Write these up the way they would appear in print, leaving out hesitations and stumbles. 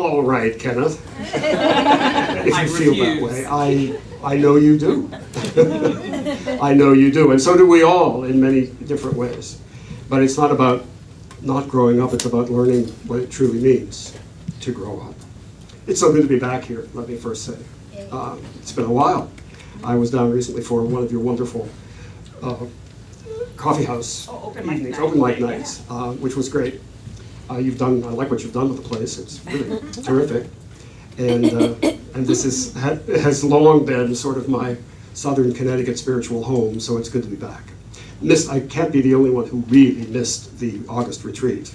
all right, Kenneth. If you feel that way. I know you do. I know you do, and so do we all in many different ways. But it's not about not growing up, it's about learning what it truly means to grow up. It's so good to be back here, let me first say. It's been a while. I was down recently for one of your wonderful coffee house evenings, open mic nights, which was great. I like what you've done with the place. It's really terrific. And this has long been sort of my Southern Connecticut spiritual home, so it's good to be back. I can't be the only one who really missed the August retreat.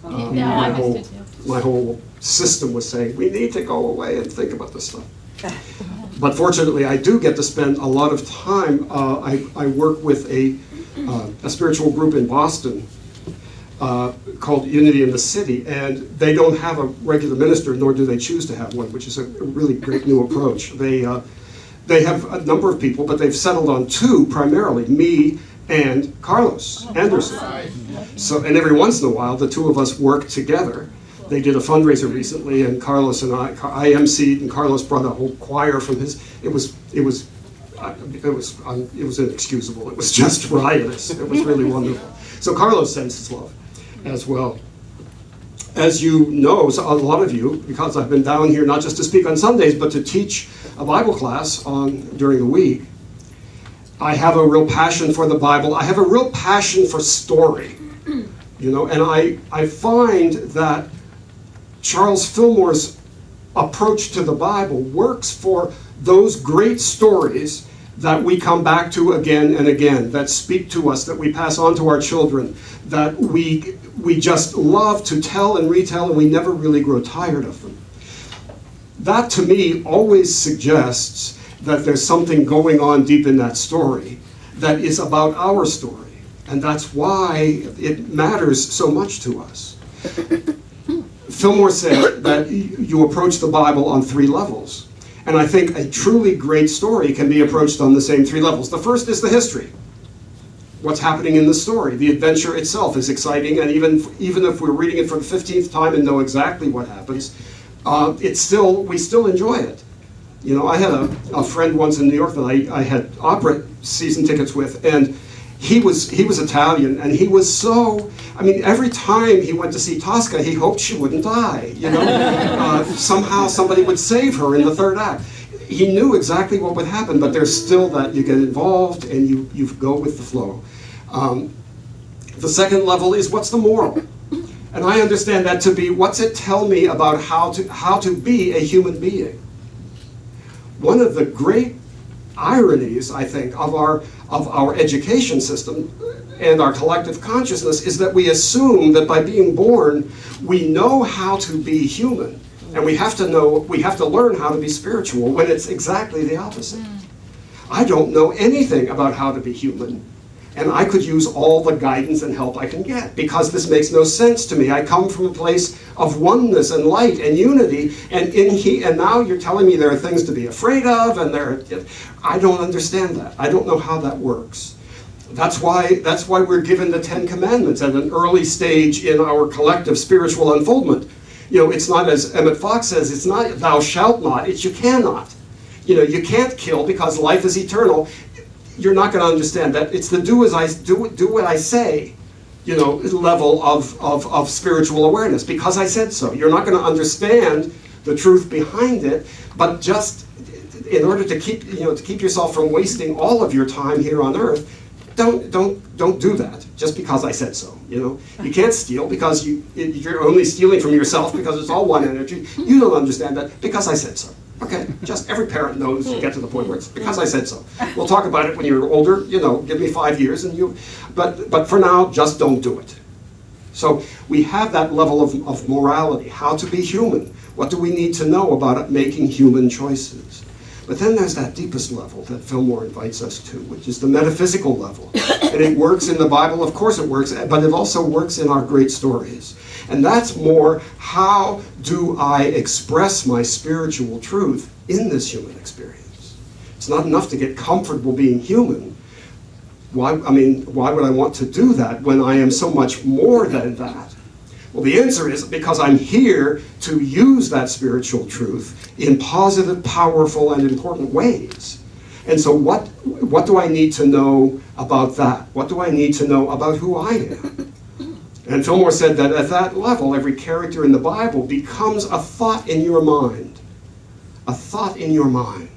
My whole system was saying, we need to go away and think about this stuff. But fortunately, I do get to spend a lot of time. I work with a spiritual group in Boston called Unity in the City, and they don't have a regular minister, nor do they choose to have one, which is a really great new approach. They have a number of people, but they've settled on two primarily, me and Carlos Anderson. So, and every once in a while, the two of us work together. They did a fundraiser recently, and Carlos and I emceed, and Carlos brought a whole choir from his. It was inexcusable. It was just riotous. It was really wonderful. So Carlos sends his love as well. As you know, a lot of you, because I've been down here not just to speak on Sundays, but to teach a Bible class during the week, I have a real passion for the Bible. I have a real passion for story, and I find that Charles Fillmore's approach to the Bible works for those great stories that we come back to again and again, that speak to us, that we pass on to our children, that we just love to tell and retell, and we never really grow tired of them. That, to me, always suggests that there's something going on deep in that story that is about our story, and that's why it matters so much to us. Fillmore said that you approach the Bible on three levels. And I think a truly great story can be approached on the same three levels. The first is the history. What's happening in the story. The adventure itself is exciting, and even if we're reading it for the 15th time and know exactly what happens, we still enjoy it. I had a friend once in New York that I had opera season tickets with, and he was Italian, and he was so, every time he went to see Tosca, he hoped she wouldn't die, somehow somebody would save her in the third act. He knew exactly what would happen, but there's still that you get involved and you go with the flow. The second level is, what's the moral? And I understand that to be, what's it tell me about how to be a human being? One of the great ironies, I think, of our education system and our collective consciousness is that we assume that by being born, we know how to be human, and we have to learn how to be spiritual, when it's exactly the opposite. I don't know anything about how to be human, and I could use all the guidance and help I can get, because this makes no sense to me. I come from a place of oneness and light and unity, and now you're telling me there are things to be afraid of, and I don't understand that. I don't know how that works. That's why we're given the 10 Commandments at an early stage in our collective spiritual unfoldment. It's not, as Emmett Fox says, it's not thou shalt not, it's you cannot. You can't kill because life is eternal. You're not going to understand that. It's the do what I say, level of spiritual awareness, because I said so. You're not going to understand the truth behind it, but just in order to keep yourself from wasting all of your time here on earth, don't do that just because I said so. You can't steal because you're only stealing from yourself because it's all one energy. You don't understand that because I said so. Okay, just every parent knows you get to the point where it's because I said so. We'll talk about it when you're older, give me 5 years but for now, just don't do it. So we have that level of morality, how to be human. What do we need to know about making human choices? But then there's that deepest level that Fillmore invites us to, which is the metaphysical level. And it works in the Bible, of course it works, but it also works in our great stories. And that's more, how do I express my spiritual truth in this human experience? It's not enough to get comfortable being human. Why would I want to do that when I am so much more than that? Well, the answer is because I'm here to use that spiritual truth in positive, powerful, and important ways. And so what do I need to know about that? What do I need to know about who I am? And Fillmore said that at that level, every character in the Bible becomes a thought in your mind. A thought in your mind.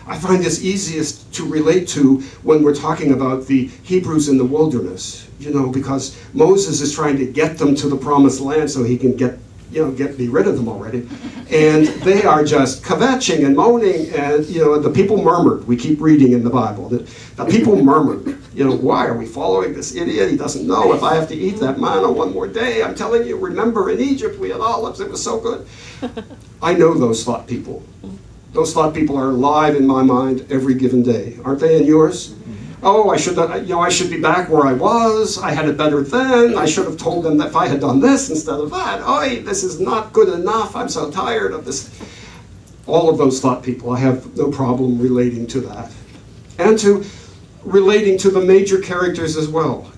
I find this easiest to relate to when we're talking about the Hebrews in the wilderness, because Moses is trying to get them to the promised land so he can be rid of them already. And they are just kvetching and moaning, and the people murmured. We keep reading in the Bible that the people murmured. Why are we following this idiot? He doesn't know if I have to eat that manna one more day. I'm telling you, remember in Egypt we had olives. It was so good. I know those thought people. Those thought people are alive in my mind every given day. Aren't they in yours? Oh, I should be back where I was. I had it better then. I should have told them that if I had done this instead of that. Oh, this is not good enough. I'm so tired of this. All of those thought people, I have no problem relating to that. And to relating to the major characters as well.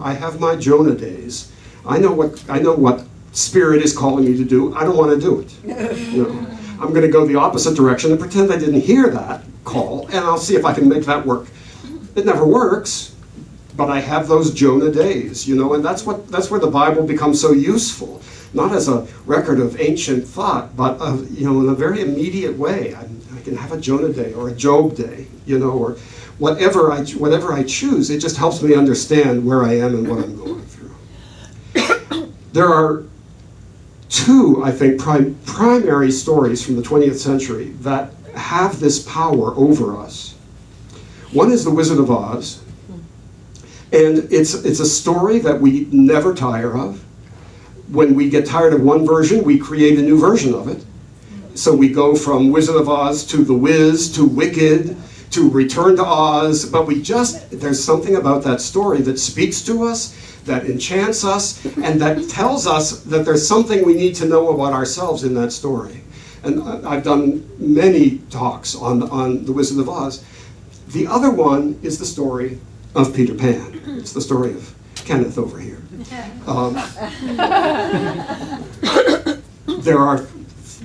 I have my Jonah days. I know what Spirit is calling me to do. I don't want to do it. I'm going to go the opposite direction and pretend I didn't hear that call, and I'll see if I can make that work. It never works, but I have those Jonah days, and that's where the Bible becomes so useful, not as a record of ancient thought, but in a very immediate way. I can have a Jonah day or a Job day, or whatever I choose. It just helps me understand where I am and what I'm going through. There are two, I think, primary stories from the 20th century that have this power over us. One is The Wizard of Oz, and it's a story that we never tire of. When we get tired of one version, we create a new version of it. So we go from Wizard of Oz to The Wiz to Wicked to Return to Oz, but there's something about that story that speaks to us, that enchants us, and that tells us that there's something we need to know about ourselves in that story. And I've done many talks on The Wizard of Oz. The other one is the story of Peter Pan. It's the story of Kenneth over here.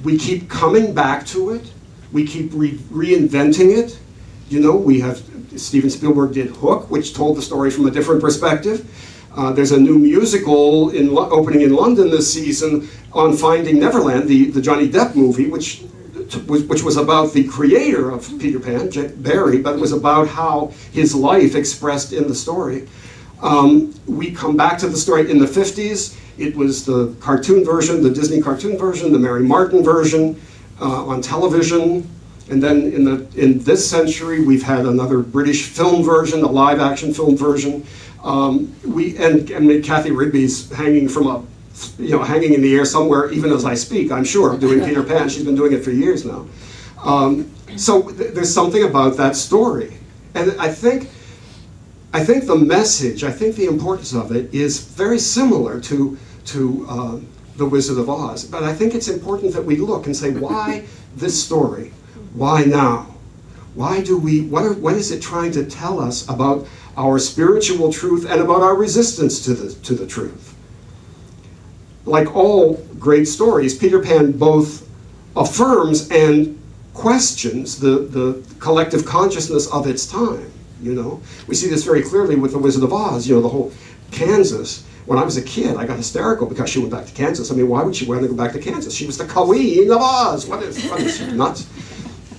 We keep coming back to it. We keep reinventing it. We have Steven Spielberg did Hook, which told the story from a different perspective. There's a new musical opening in London this season on Finding Neverland, the Johnny Depp movie, which was about the creator of Peter Pan, Barry, but it was about how his life expressed in the story. We come back to the story in the 50s. It was the cartoon version, the Disney cartoon version, the Mary Martin version on television. And then in this century, we've had another British film version, a live-action film version. Kathy Rigby's hanging hanging in the air somewhere, even as I speak, I'm sure, doing Peter Pan. She's been doing it for years now. So there's something about that story. And I think the message, the importance of it is very similar to The Wizard of Oz. But I think it's important that we look and say, why this story? Why now? What is it trying to tell us about our spiritual truth and about our resistance to the truth? Like all great stories, Peter Pan both affirms and questions the collective consciousness of its time. We see this very clearly with The Wizard of Oz. The whole Kansas. When I was a kid, I got hysterical because she went back to Kansas. Why would she want to go back to Kansas? She was the Queen of Oz. What is she, nuts?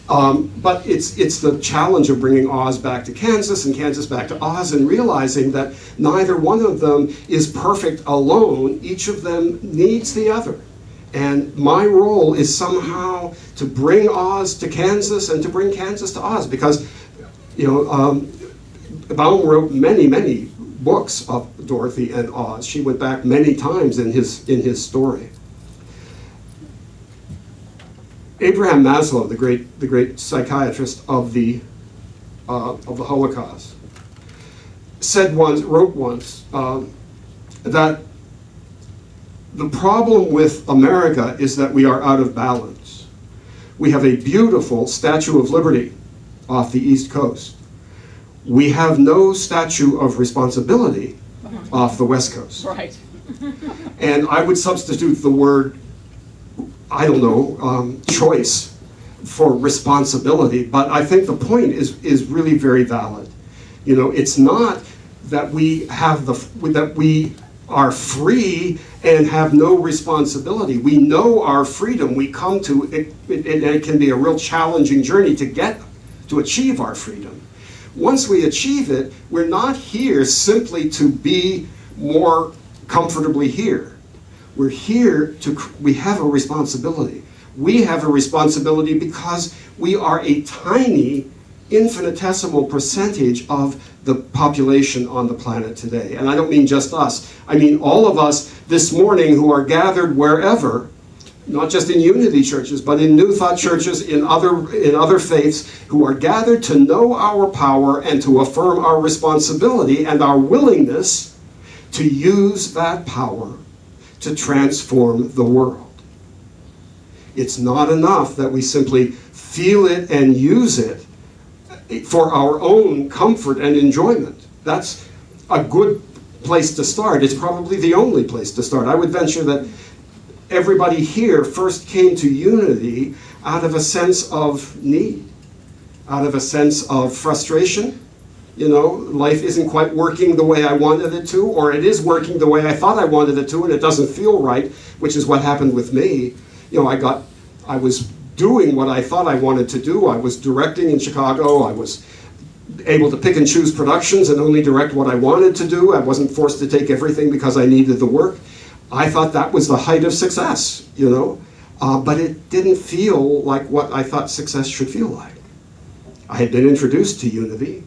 But it's the challenge of bringing Oz back to Kansas and Kansas back to Oz, and realizing that neither one of them is perfect alone. Each of them needs the other. And my role is somehow to bring Oz to Kansas and to bring Kansas to Oz, because Baum wrote many books of Dorothy and Oz. She went back many times in his story. Abraham Maslow, the great psychiatrist of the Holocaust, wrote once that the problem with America is that we are out of balance. We have a beautiful Statue of Liberty off the East Coast. We have no Statue of Responsibility off the West Coast. Right. And I would substitute the word, I don't know, choice for responsibility. But I think the point is really very valid. You know, it's not that we are free and have no responsibility. We know our freedom. We come to it, and it can be a real challenging journey to achieve our freedom. Once we achieve it, we're not here simply to be more comfortably here. We're here we have a responsibility. We have a responsibility because we are a tiny, infinitesimal percentage of the population on the planet today. And I don't mean just us. I mean all of us this morning who are gathered wherever, not just in Unity churches, but in New Thought churches, in other faiths, who are gathered to know our power and to affirm our responsibility and our willingness to use that power to transform the world. It's not enough that we simply feel it and use it for our own comfort and enjoyment. That's a good place to start. It's probably the only place to start. I would venture that everybody here first came to Unity out of a sense of need, out of a sense of frustration. You know, life isn't quite working the way I wanted it to, or it is working the way I thought I wanted it to, and it doesn't feel right, which is what happened with me. You know, I was doing what I thought I wanted to do. I was directing in Chicago. I was able to pick and choose productions and only direct what I wanted to do. I wasn't forced to take everything because I needed the work. I thought that was the height of success, you know, but it didn't feel like what I thought success should feel like. I had been introduced to Unity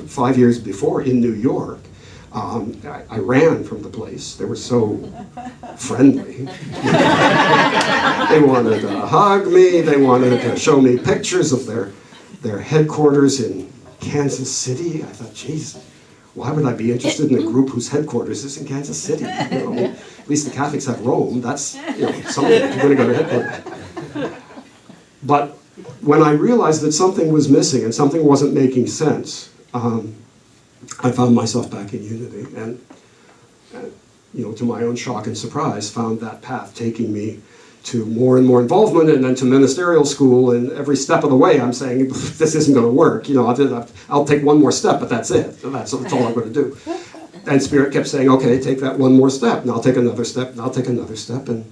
5 years before in New York. I ran from the place. They were so friendly. They wanted to hug me. They wanted to show me pictures of their headquarters in Kansas City. I thought, geez, why would I be interested in a group whose headquarters is in Kansas City? You know, at least the Catholics have Rome. That's, you know, something you're going to go to headquarters. But when I realized that something was missing and something wasn't making sense, I found myself back in Unity, and you know, to my own shock and surprise, found that path taking me to more and more involvement, and then to ministerial school. And every step of the way, I'm saying, this isn't going to work. You know, I'll take one more step, but that's it. That's all I'm going to do. And Spirit kept saying, okay, take that one more step, and I'll take another step, and I'll take another step. And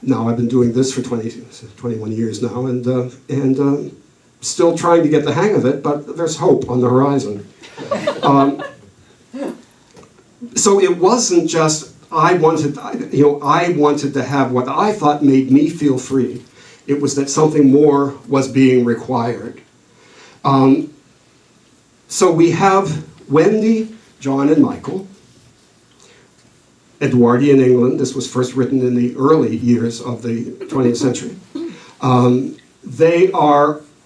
now I've been doing this for 21 years now, and still trying to get the hang of it, but there's hope on the horizon. So it wasn't just I wanted to have what I thought made me feel free. It was that something more was being required. So we have Wendy, John, and Michael. Edwardian England. This was first written in the early years of the 20th century.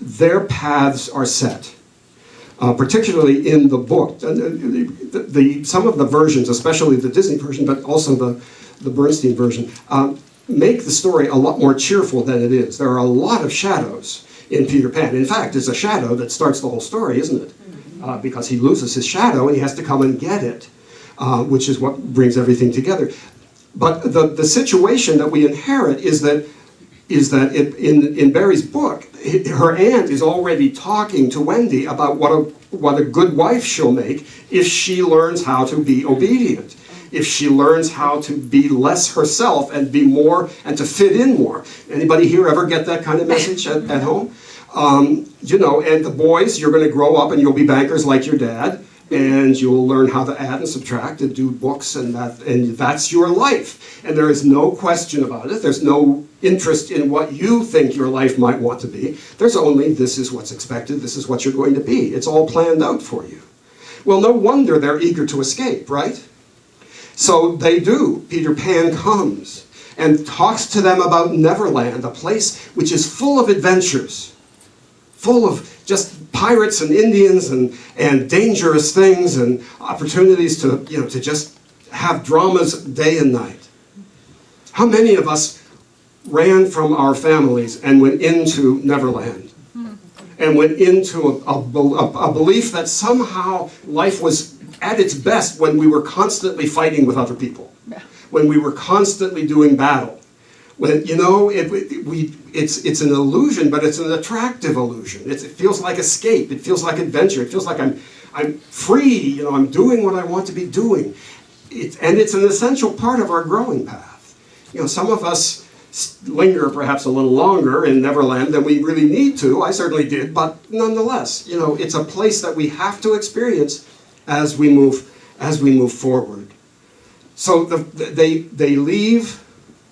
Their paths are set. Particularly in the book. Some of the versions, especially the Disney version, but also the Bernstein version, make the story a lot more cheerful than it is. There are a lot of shadows in Peter Pan. In fact, it's a shadow that starts the whole story, isn't it? Because he loses his shadow and he has to come and get it, which is what brings everything together. But the situation that we inherit is that in Barry's book, her aunt is already talking to Wendy about what a good wife she'll make if she learns how to be obedient, if she learns how to be less herself and be more and to fit in more. Anybody here ever get that kind of message at home? You know, and the boys, you're going to grow up and you'll be bankers like your dad, and you'll learn how to add and subtract and do books, and that's your life. And there is no question about it. There's no interest in what you think your life might want to be. There's only, this is what's expected, this is what you're going to be. It's all planned out for you. Well, no wonder they're eager to escape, right? So they do. Peter Pan comes and talks to them about Neverland, a place which is full of adventures, full of just pirates and Indians and dangerous things and opportunities to just have dramas day and night. How many of us ran from our families and went into Neverland and went into a belief that somehow life was at its best when we were constantly fighting with other people, when we were constantly doing battle. When, you know, it's an illusion, but it's an attractive illusion. It feels like escape. It feels like adventure. It feels like I'm free. You know, I'm doing what I want to be doing. And it's an essential part of our growing path. You know, some of us linger perhaps a little longer in Neverland than we really need to. I certainly did, but nonetheless, you know, it's a place that we have to experience as we move forward. So they leave.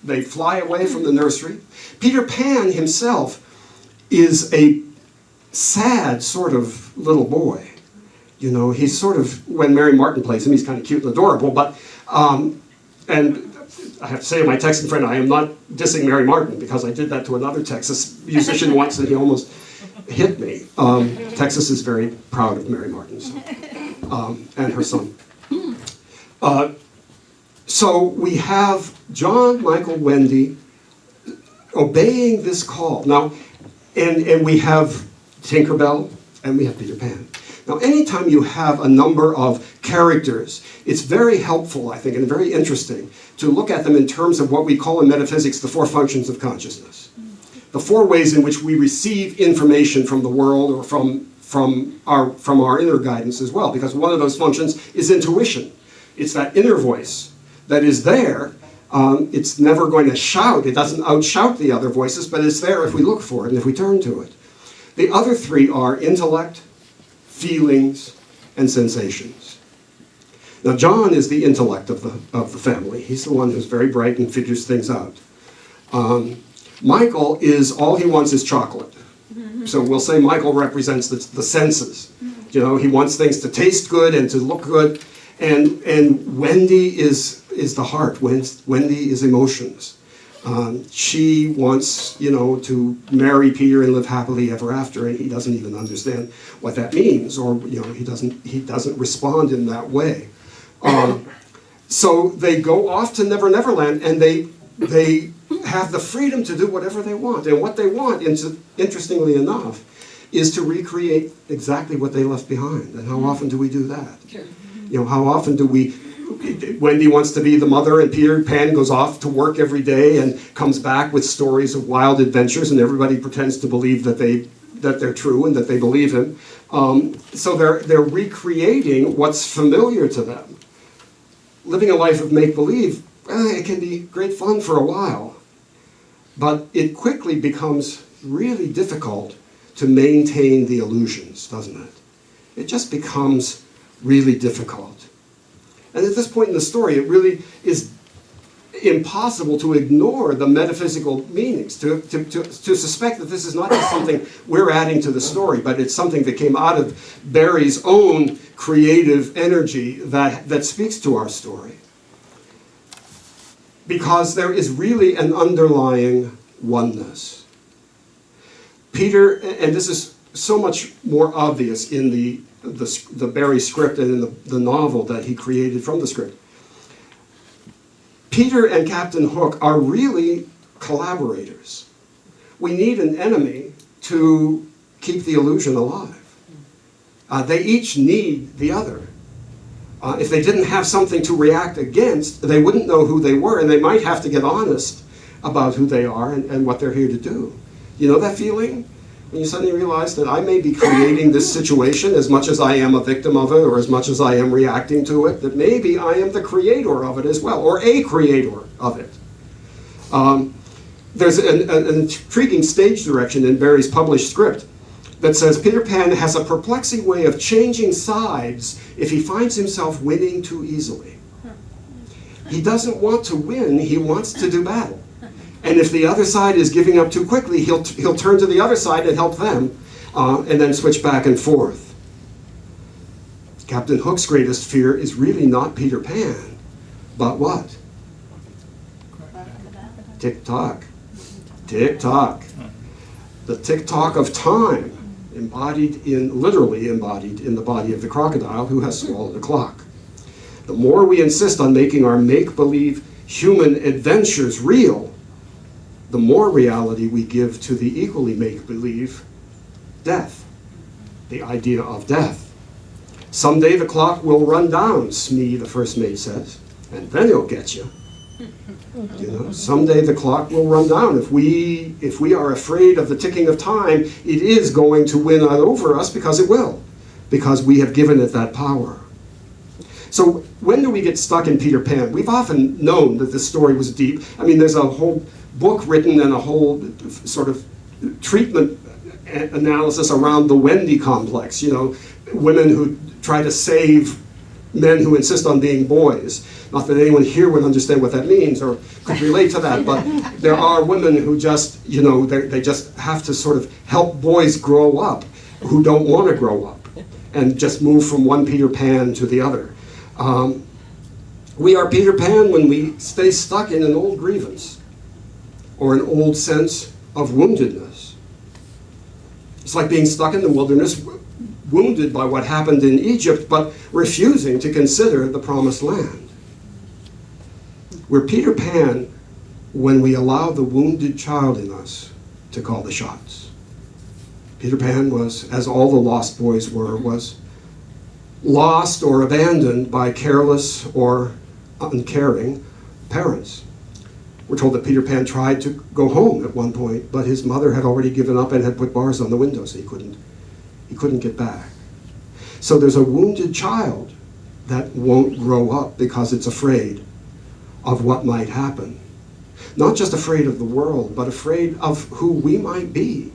They fly away from the nursery. Peter Pan himself is a sad sort of little boy. You know, he's sort of, when Mary Martin plays him, he's kind of cute and adorable, but, and I have to say to my Texan friend, I am not dissing Mary Martin, because I did that to another Texas musician once and he almost hit me. Texas is very proud of Mary Martin, so, and her son. So we have John, Michael, Wendy obeying this call. Now, and we have Tinkerbell and we have Peter Pan. Now, anytime you have a number of characters, it's very helpful, I think, and very interesting to look at them in terms of what we call in metaphysics the four functions of consciousness. The four ways in which we receive information from the world or from our inner guidance as well, because one of those functions is intuition. It's that inner voice that is there. It's never going to shout. It doesn't outshout the other voices, but it's there if we look for it and if we turn to it. The other three are intellect, feelings, and sensations. Now, John is the intellect of the family. He's the one who's very bright and figures things out. Michael is, all he wants is chocolate. So we'll say Michael represents the senses. You know, he wants things to taste good and to look good. And Wendy is the heart. Wendy is emotions. She wants, you know, to marry Peter and live happily ever after, and he doesn't even understand what that means, or, you know, he doesn't respond in that way. So they go off to Neverland, and they have the freedom to do whatever they want. And what they want, interestingly enough, is to recreate exactly what they left behind. And how often do we do that? You know, how often do we... Wendy wants to be the mother, and Peter Pan goes off to work every day and comes back with stories of wild adventures, and everybody pretends to believe that they're true and that they believe him. So they're recreating what's familiar to them. Living a life of make-believe, it can be great fun for a while, but it quickly becomes really difficult to maintain the illusions, doesn't it? It just becomes really difficult. And at this point in the story, it really is impossible to ignore the metaphysical meanings, to suspect that this is not just something we're adding to the story, but it's something that came out of Barry's own creative energy that speaks to our story. Because there is really an underlying oneness. Peter, and this is so much more obvious in the Barry script and in the novel that he created from the script. Peter and Captain Hook are really collaborators. We need an enemy to keep the illusion alive. They each need the other. If they didn't have something to react against, they wouldn't know who they were, and they might have to get honest about who they are and what they're here to do. You know that feeling? When you suddenly realize that I may be creating this situation as much as I am a victim of it, or as much as I am reacting to it, that maybe I am the creator of it as well, or a creator of it. There's an intriguing stage direction in Barry's published script that says Peter Pan has a perplexing way of changing sides if he finds himself winning too easily. He doesn't want to win, he wants to do battle. And if the other side is giving up too quickly, he'll turn to the other side and help them, and then switch back and forth. Captain Hook's greatest fear is really not Peter Pan, but what? Tick-tock. Tick-tock. The tick-tock of time, literally embodied in the body of the crocodile who has swallowed a clock. The more we insist on making our make-believe human adventures real, the more reality we give to the equally make-believe death, the idea of death. Someday the clock will run down, Smee, the first mate, says, and then he'll get you. You know, someday the clock will run down. If we are afraid of the ticking of time, it is going to win out over us, because it will, because we have given it that power. So when do we get stuck in Peter Pan? We've often known that this story was deep. I mean, there's a whole book written and a whole sort of treatment analysis around the Wendy complex. You know, women who try to save men who insist on being boys. Not that anyone here would understand what that means or could relate to that, but there are women who just, you know, they just have to sort of help boys grow up who don't want to grow up and just move from one Peter Pan to the other. We are Peter Pan when we stay stuck in an old grievance or an old sense of woundedness. It's like being stuck in the wilderness, wounded by what happened in Egypt, but refusing to consider the promised land. We're Peter Pan when we allow the wounded child in us to call the shots. Peter Pan was, as all the lost boys were, was lost or abandoned by careless or uncaring parents. We're told that Peter Pan tried to go home at one point, but his mother had already given up and had put bars on the window, so he couldn't get back. So there's a wounded child that won't grow up because it's afraid of what might happen. Not just afraid of the world, but afraid of who we might be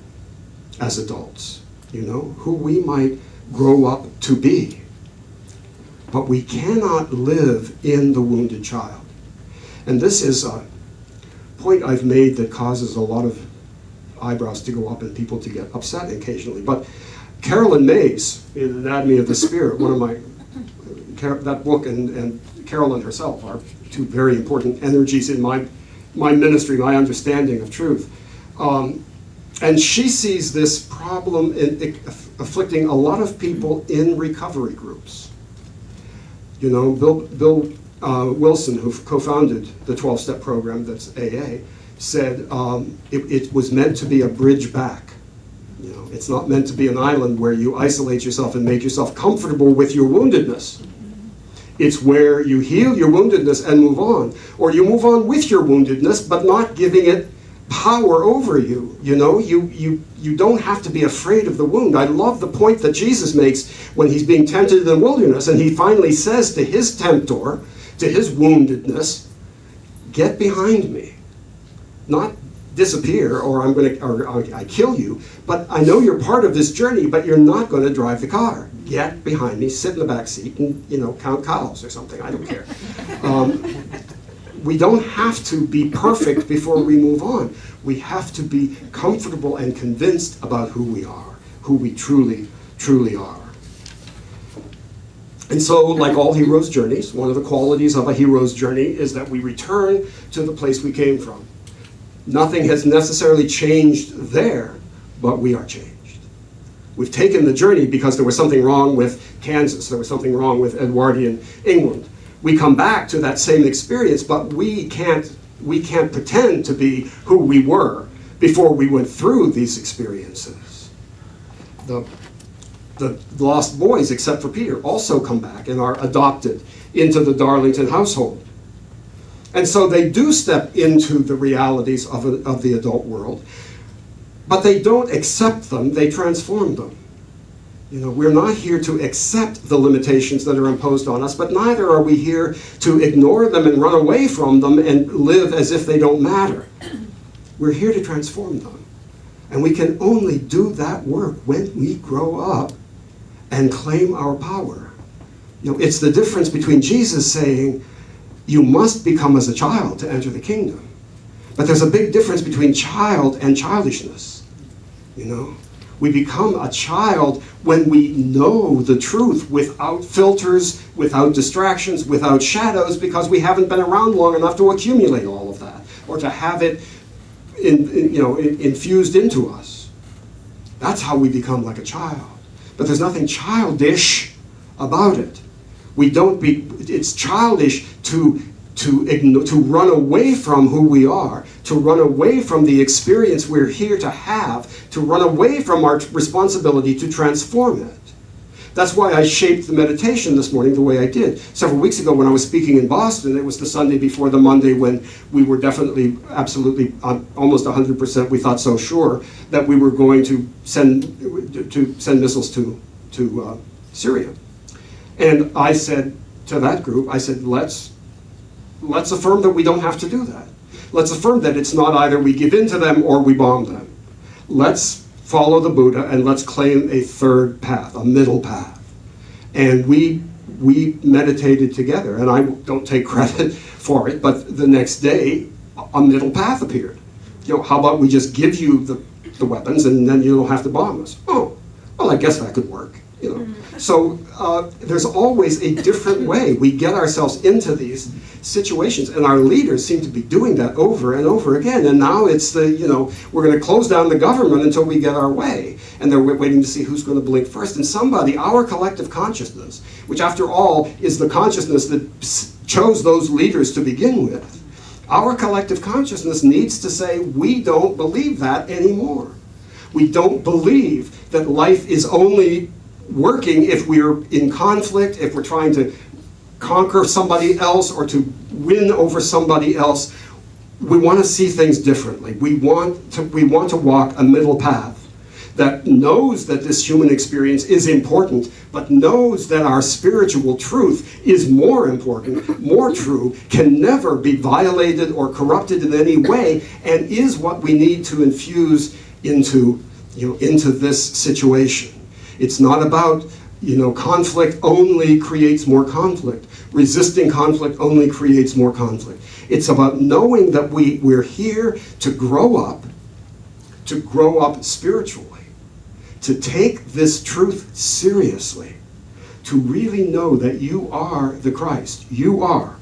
as adults, you know, who we might grow up to be. But we cannot live in the wounded child. And this is a point I've made that causes a lot of eyebrows to go up and people to get upset occasionally. But Carolyn Mays, in Anatomy of the Spirit, one of my, that book and Carolyn herself are two very important energies in my ministry, my understanding of truth. And she sees this problem afflicting a lot of people in recovery groups. You know, Bill Wilson, who co-founded the 12-step program that's AA, said it was meant to be a bridge back. You know, it's not meant to be an island where you isolate yourself and make yourself comfortable with your woundedness. It's where you heal your woundedness and move on. Or you move on with your woundedness, but not giving it power over you. You know, you don't have to be afraid of the wound. I love the point that Jesus makes when he's being tempted in the wilderness, and he finally says to his tempter, to his woundedness, get behind me. Not disappear, or I kill you, but I know you're part of this journey, but you're not going to drive the car. Get behind me, sit in the back seat, and, you know, count cows or something. I don't care. We don't have to be perfect before we move on. We have to be comfortable and convinced about who we are, who we truly, truly are. And so, like all heroes' journeys, one of the qualities of a hero's journey is that we return to the place we came from. Nothing has necessarily changed there, but we are changed. We've taken the journey because there was something wrong with Kansas, there was something wrong with Edwardian England. We come back to that same experience, but we can't pretend to be who we were before we went through these experiences. The lost boys, except for Peter, also come back and are adopted into the Darlington household. And so they do step into the realities of the adult world, but they don't accept them, they transform them. You know, we're not here to accept the limitations that are imposed on us, but neither are we here to ignore them and run away from them and live as if they don't matter. We're here to transform them. And we can only do that work when we grow up and claim our power. You know, it's the difference between Jesus saying, you must become as a child to enter the kingdom. But there's a big difference between child and childishness. You know, we become a child when we know the truth without filters, without distractions, without shadows, because we haven't been around long enough to accumulate all of that, or to have it infused into us. That's how we become like a child. But there's nothing childish about it. It's childish to run away from who we are, to run away from the experience we're here to have, to run away from our responsibility to transform it. That's why I shaped the meditation this morning the way I did. Several weeks ago when I was speaking in Boston, it was the Sunday before the Monday when we were definitely, absolutely, almost 100%, we thought so sure, that we were going to send missiles to Syria. And I said to that group, I said, let's affirm that we don't have to do that. Let's affirm that it's not either we give in to them or we bomb them. Let's follow the Buddha and let's claim a third path, a middle path. And we meditated together, and I don't take credit for it, but the next day a middle path appeared. How about we just give you the weapons and then you don't have to bomb us? Oh, well, I guess that could work. So there's always a different way. We get ourselves into these situations, and our leaders seem to be doing that over and over again. And now it's we're going to close down the government until we get our way, and they're waiting to see who's going to blink first. And somebody, our collective consciousness, which after all is the consciousness that chose those leaders to begin with, our collective consciousness needs to say, we don't believe that anymore. We don't believe that life is only working if we're in conflict, if we're trying to conquer somebody else or to win over somebody else. We want to see things differently. We want to walk a middle path that knows that this human experience is important, but knows that our spiritual truth is more important, more true, can never be violated or corrupted in any way, and is what we need to infuse into this situation. It's not about, conflict only creates more conflict. Resisting conflict only creates more conflict. It's about knowing that we're here to grow up spiritually, to take this truth seriously, to really know that you are the Christ. You are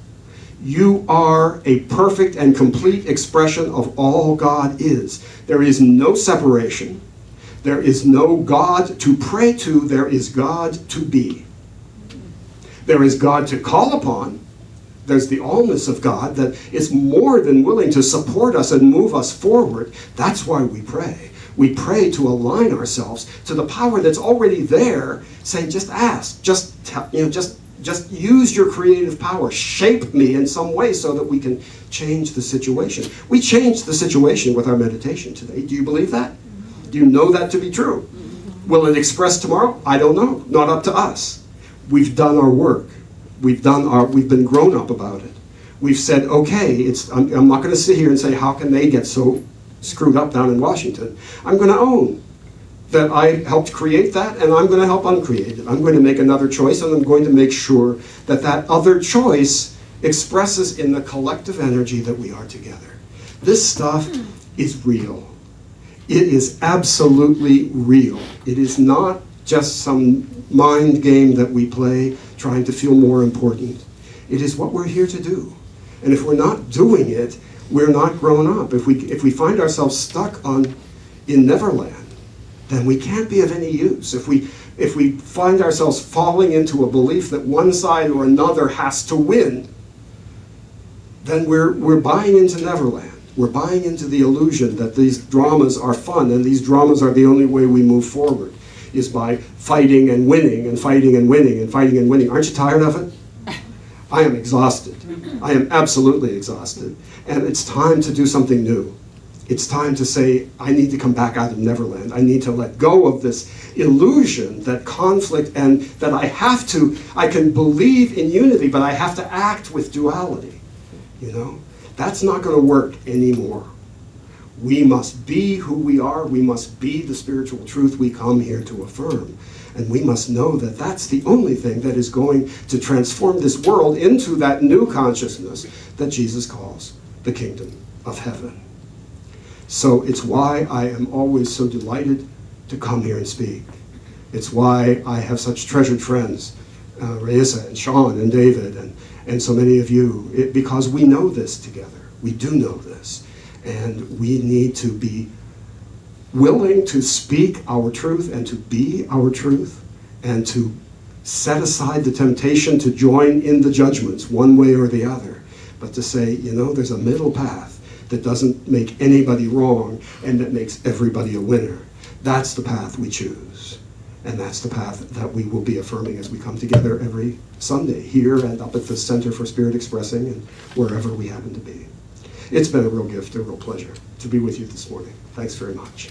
a perfect and complete expression of all God is. There is no separation. There is no God to pray to, there is God to be. There is God to call upon. There's the allness of God that is more than willing to support us and move us forward. That's why we pray. We pray to align ourselves to the power that's already there, saying, just ask, just use your creative power, shape me in some way so that we can change the situation. We changed the situation with our meditation today. Do you believe that? Do you know that to be true? Will it express tomorrow? I don't know. Not up to us. We've done our work. We've been grown up about it. We've said, okay, I'm not going to sit here and say, how can they get so screwed up down in Washington? I'm going to own that I helped create that, and I'm going to help uncreate it. I'm going to make another choice, and I'm going to make sure that that other choice expresses in the collective energy that we are together. This stuff is real. It is absolutely real. It is not just some mind game that we play trying to feel more important. It is what we're here to do. And if we're not doing it, we're not grown up. If we find ourselves stuck in Neverland, then we can't be of any use. If we find ourselves falling into a belief that one side or another has to win, then we're buying into Neverland. We're buying into the illusion that these dramas are fun, and these dramas are the only way we move forward, is by fighting and winning and fighting and winning and fighting and winning. Aren't you tired of it? I am exhausted. I am absolutely exhausted. And it's time to do something new. It's time to say, I need to come back out of Neverland. I need to let go of this illusion that conflict and that I can believe in unity, but I have to act with duality. That's not going to work anymore. We must be who we are. We must be the spiritual truth we come here to affirm. And we must know that that's the only thing that is going to transform this world into that new consciousness that Jesus calls the kingdom of heaven. So it's why I am always so delighted to come here and speak. It's why I have such treasured friends, Raissa and Shawn and David and so many of you, because we know this together. We do know this. And we need to be willing to speak our truth and to be our truth and to set aside the temptation to join in the judgments one way or the other, but to say, there's a middle path that doesn't make anybody wrong and that makes everybody a winner. That's the path we choose. And that's the path that we will be affirming as we come together every Sunday, here and up at the Center for Spirit Expressing and wherever we happen to be. It's been a real gift, a real pleasure to be with you this morning. Thanks very much.